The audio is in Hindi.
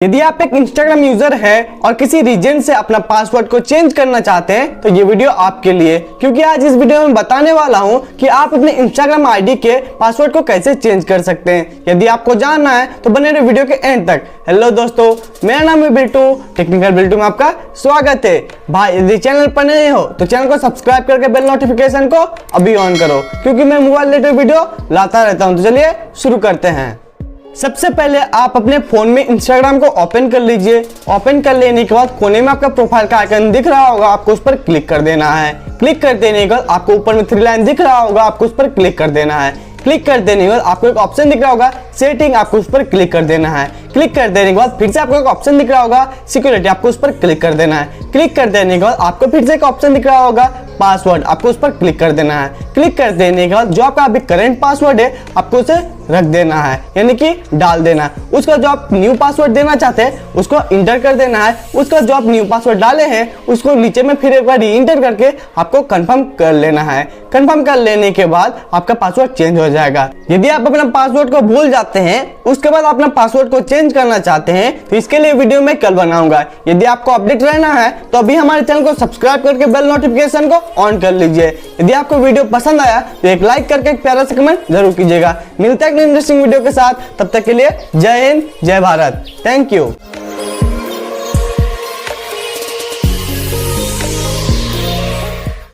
यदि आप एक इंस्टाग्राम यूजर है और किसी रीजन से अपना पासवर्ड को चेंज करना चाहते हैं तो ये वीडियो आपके लिए, क्योंकि आज इस वीडियो में बताने वाला हूं कि आप अपने इंस्टाग्राम आईडी के पासवर्ड को कैसे चेंज कर सकते हैं। यदि आपको जानना है तो बने रहे वीडियो के एंड तक। हेलो दोस्तों, मेरा नाम है बिल्टू, टेक्निकल बिल्टू में आपका स्वागत है। भाई यदि चैनल पर नए हो तो चैनल को सब्सक्राइब करके बेल नोटिफिकेशन को अभी ऑन करो, क्योंकि मैं मोबाइल रिलेटेड वीडियो लाता रहता हूँ। तो चलिए शुरू करते हैं। सबसे पहले आप अपने फोन में इंस्टाग्राम को ओपन कर लीजिए। ओपन कर लेने के बाद कोने में आपका प्रोफाइल का आइकन दिख रहा होगा, आपको उस पर क्लिक कर देना है। क्लिक कर देने के बाद आपको ऊपर में 3 लाइन दिख रहा होगा, आपको उस पर क्लिक कर देना है। क्लिक कर देने के बाद आपको एक ऑप्शन दिख रहा होगा सेटिंग, आपको उस पर क्लिक कर देना है। क्लिक कर देने के बाद फिर से आपको एक ऑप्शन दिख रहा होगा सिक्योरिटी, आपको उस पर क्लिक कर देना है। क्लिक कर देने के बाद आपको फिर से एक ऑप्शन दिख रहा होगा पासवर्ड, आपको उस पर क्लिक कर देना है। क्लिक कर देने के बाद जो आपका अभी करंट पासवर्ड है आपको उसे रख देना है, यानी कि डाल देना है। उसका जो आप न्यू पासवर्ड देना चाहते हैं उसको इंटर कर देना है। उसका जो आप न्यू पासवर्ड डाले हैं उसको नीचे में फिर एक बार री इंटर करके आपको कंफर्म कर लेना है। कंफर्म कर लेने के बाद आपका पासवर्ड चेंज हो जाएगा। यदि आप अपना पासवर्ड को भूल जाते हैं उसके बाद अपना पासवर्ड को चेंज करना चाहते हैं तो इसके लिए वीडियो मैं कल बनाऊंगा। यदि आपको अपडेट रहना है तो अभी हमारे चैनल को सब्सक्राइब करके बेल नोटिफिकेशन को ऑन कर लीजिए। यदि आपको वीडियो पसंद आया तो एक लाइक करके एक प्यारा सा कमेंट जरूर कीजिएगा। मिलते हैं एक इंटरेस्टिंग वीडियो के साथ, तब तक के लिए जय हिंद, जय भारत। Thank you.